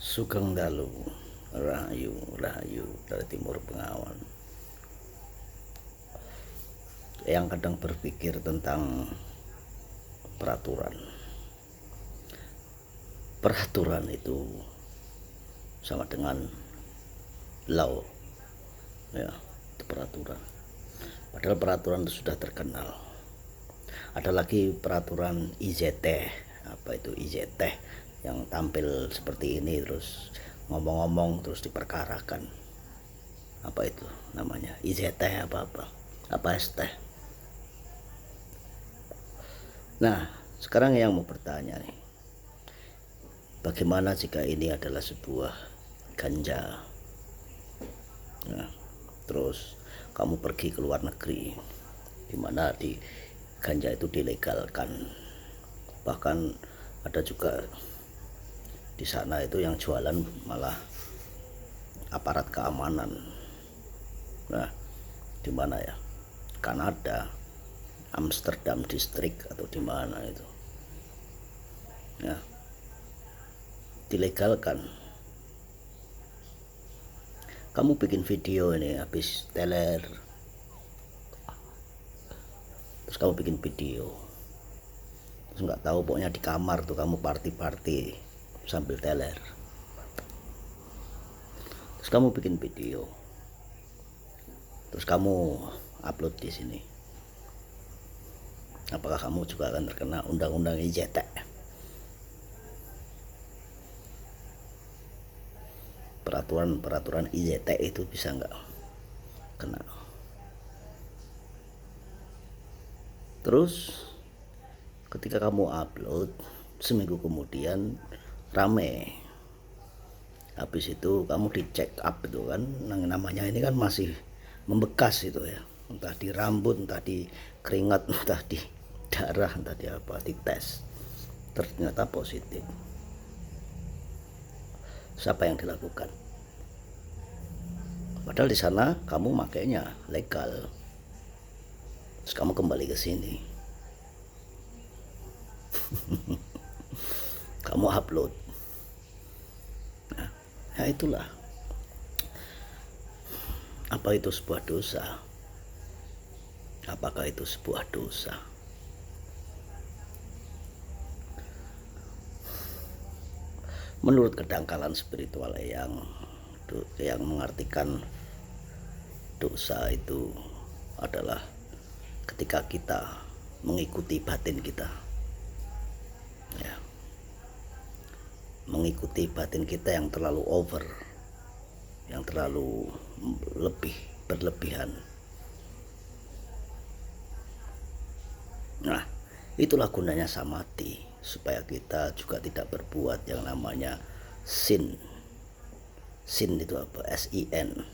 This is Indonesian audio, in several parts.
Sugeng Dalu, Rahayu, Rahayu dari Timur Bengawan. Yang kadang berpikir tentang peraturan. Peraturan itu sama dengan law, ya, itu peraturan. Padahal peraturan itu sudah terkenal. Ada lagi peraturan IZT. Apa itu IZT? Yang tampil seperti ini terus ngomong-ngomong terus diperkarakan. Apa itu namanya? IZT apa ST? Nah, sekarang yang mau bertanya nih, bagaimana jika ini adalah sebuah ganja? Nah, terus kamu pergi ke luar negeri, di mana di ganja itu dilegalkan, bahkan ada juga di sana itu yang jualan malah aparat keamanan. Nah, di mana ya? Kanada, Amsterdam District atau di mana itu? Nah, dilegalkan. Kamu bikin video ini habis teler, terus kamu bikin video, terus nggak tahu pokoknya di kamar tuh kamu party sambil teler, terus kamu bikin video, terus kamu upload di sini. Apakah kamu juga akan terkena undang-undang IJT? Peraturan IJT itu bisa nggak kena? Terus ketika kamu upload, seminggu kemudian rame. Habis itu kamu di check up itu kan, namanya ini kan masih membekas itu ya, entah di rambut, entah di keringat, entah di darah, entah di apa, dites, ternyata positif. Siapa yang dilakukan? Padahal di sana kamu makainya legal. Terus kamu kembali ke sini, kamu upload. Nah, ya itulah. Apa itu sebuah dosa? Apakah itu sebuah dosa? Menurut kedangkalan spiritual yang mengartikan dosa itu adalah ketika kita mengikuti batin kita, ya, mengikuti batin kita yang terlalu over, yang terlalu berlebihan. Nah, itulah gunanya samadhi, supaya kita juga tidak berbuat yang namanya sin. Sin itu apa? SIN,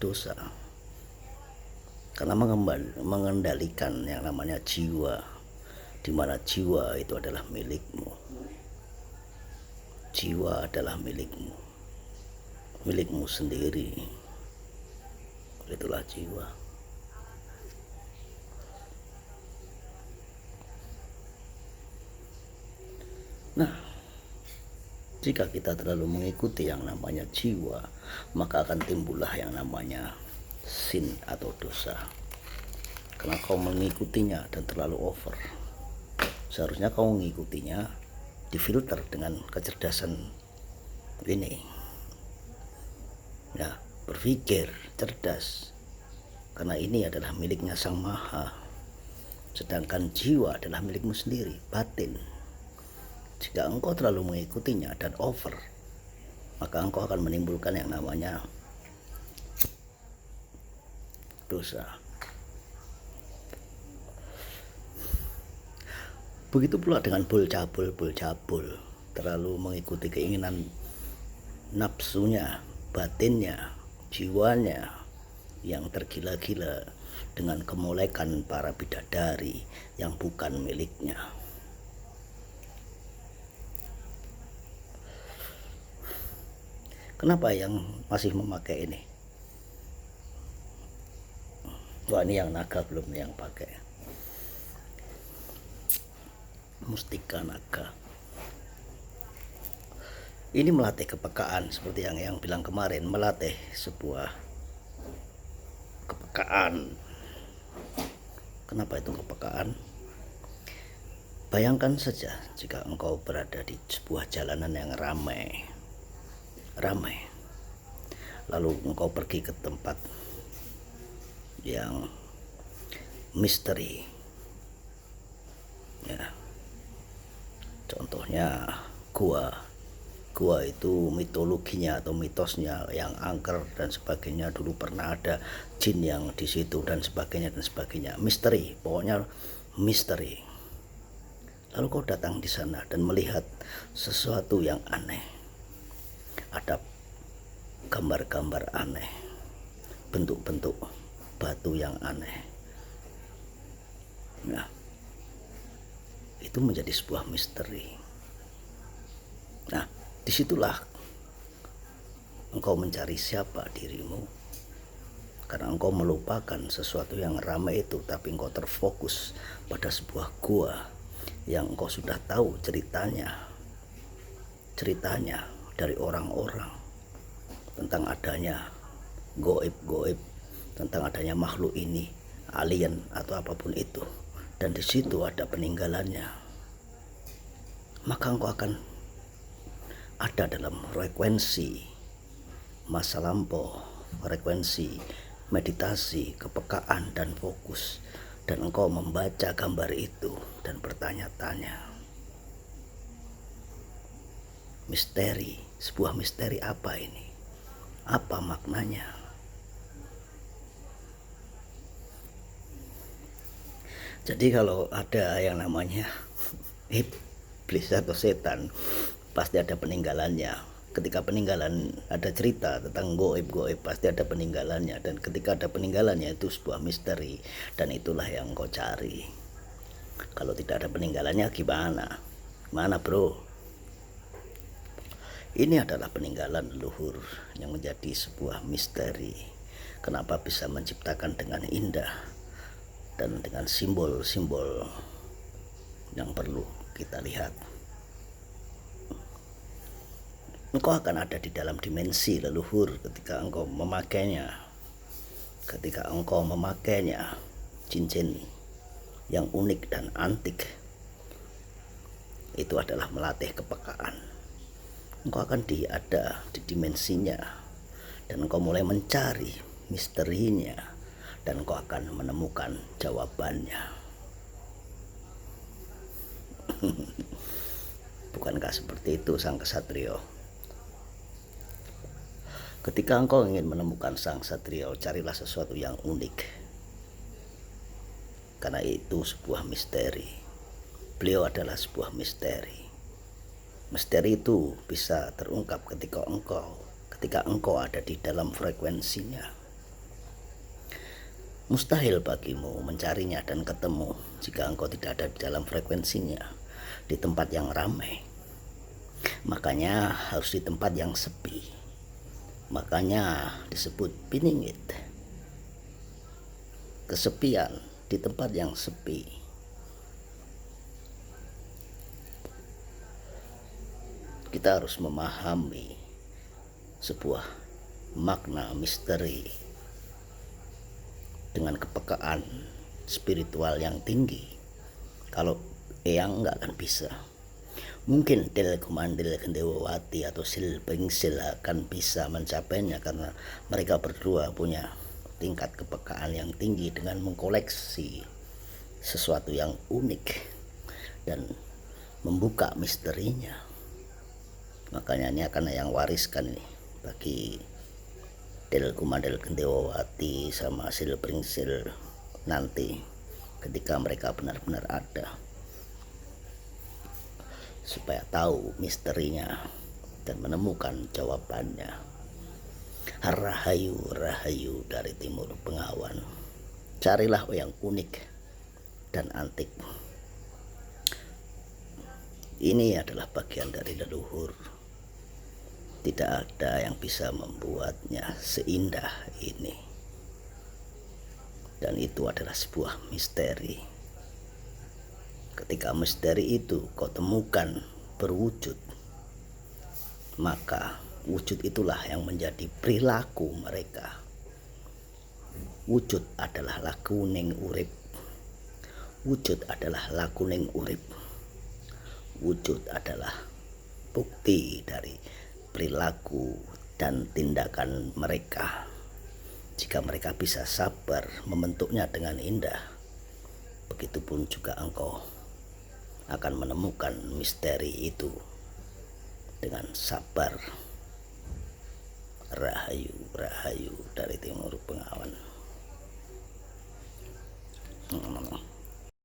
dosa. Karena mengendalikan yang namanya jiwa, di mana jiwa itu adalah milikmu. Jiwa adalah milikmu sendiri. Itulah jiwa. Nah, jika kita terlalu mengikuti yang namanya jiwa, maka akan timbullah yang namanya sin atau dosa. Karena kau mengikutinya dan terlalu over. Seharusnya kau mengikutinya difilter dengan kecerdasan ini, ya, berpikir cerdas, karena ini adalah miliknya Sang Maha, sedangkan jiwa adalah milikmu sendiri, batin. Jika engkau terlalu mengikutinya dan over, maka engkau akan menimbulkan yang namanya dosa. Begitu pula dengan bul cabul, terlalu mengikuti keinginan nafsunya, batinnya, jiwanya yang tergila-gila dengan kemolekan para bidadari yang bukan miliknya. Kenapa yang masih memakai ini? Wah, ini yang naga belum yang pakai. Mustika naga. Ini melatih kepekaan seperti yang bilang kemarin, melatih sebuah kepekaan. Kenapa itu kepekaan? Bayangkan saja jika engkau berada di sebuah jalanan yang ramai, lalu engkau pergi ke tempat yang misteri, ya. Contohnya gua itu mitologinya atau mitosnya yang angker dan sebagainya, dulu pernah ada jin yang di situ dan sebagainya, misteri, pokoknya misteri. Lalu kau datang di sana dan melihat sesuatu yang aneh, ada gambar-gambar aneh, bentuk-bentuk batu yang aneh. Nah, itu menjadi sebuah misteri. Nah, disitulah engkau mencari siapa dirimu, karena engkau melupakan sesuatu yang ramai itu, tapi engkau terfokus pada sebuah gua yang engkau sudah tahu ceritanya dari orang-orang tentang adanya goib, tentang adanya makhluk ini, alien atau apapun itu, dan di situ ada peninggalannya. Maka engkau akan ada dalam frekuensi masa lampau, frekuensi meditasi, kepekaan dan fokus, dan engkau membaca gambar itu dan bertanya-tanya, misteri, sebuah misteri apa ini? Apa maknanya? Jadi kalau ada yang namanya iblis atau setan, pasti ada peninggalannya. Ketika peninggalan, ada cerita tentang goib, pasti ada peninggalannya. Dan ketika ada peninggalannya, itu sebuah misteri, dan itulah yang kau cari. Kalau tidak ada peninggalannya gimana? Mana bro? Ini adalah peninggalan leluhur yang menjadi sebuah misteri. Kenapa bisa menciptakan dengan indah dan dengan simbol-simbol yang perlu kita lihat. Engkau akan ada di dalam dimensi leluhur ketika engkau memakainya. Ketika engkau memakainya, cincin yang unik dan antik itu adalah melatih kepekaan. Engkau akan ada di dimensinya, dan engkau mulai mencari misterinya, dan engkau akan menemukan jawabannya. Bukankah seperti itu sang kesatrio? Ketika engkau ingin menemukan sang satrio, carilah sesuatu yang unik, karena itu sebuah misteri. Beliau adalah sebuah misteri. Misteri itu bisa terungkap ketika engkau ada di dalam frekuensinya. Mustahil bagimu mencarinya dan ketemu jika engkau tidak ada di dalam frekuensinya, di tempat yang ramai. Makanya harus di tempat yang sepi. Makanya disebut piningit, kesepian, di tempat yang sepi. Kita harus memahami sebuah makna misteri dengan kepekaan spiritual yang tinggi. Kalau eyang nggak akan bisa. Mungkin Del Kumandil Gendewati atau Sil Pringsil akan bisa mencapainya, karena mereka berdua punya tingkat kepekaan yang tinggi dengan mengkoleksi sesuatu yang unik dan membuka misterinya. Makanya ini akan yang wariskan nih bagi Del Kumandil Gendewati sama Sil Pringsil nanti ketika mereka benar-benar ada, supaya tahu misterinya dan menemukan jawabannya. Rahayu rahayu dari timur Bengawan, carilah yang unik dan antik. Ini adalah bagian dari leluhur. Tidak ada yang bisa membuatnya seindah ini, dan itu adalah sebuah misteri. Ketika misteri itu kau temukan berwujud, maka wujud itulah yang menjadi perilaku mereka. Wujud adalah lakuning urip. Wujud adalah lakuning urip. Wujud adalah bukti dari perilaku dan tindakan mereka. Jika mereka bisa sabar membentuknya dengan indah, begitupun juga engkau akan menemukan misteri itu dengan sabar. Rahayu, rahayu dari Timur Bengawan.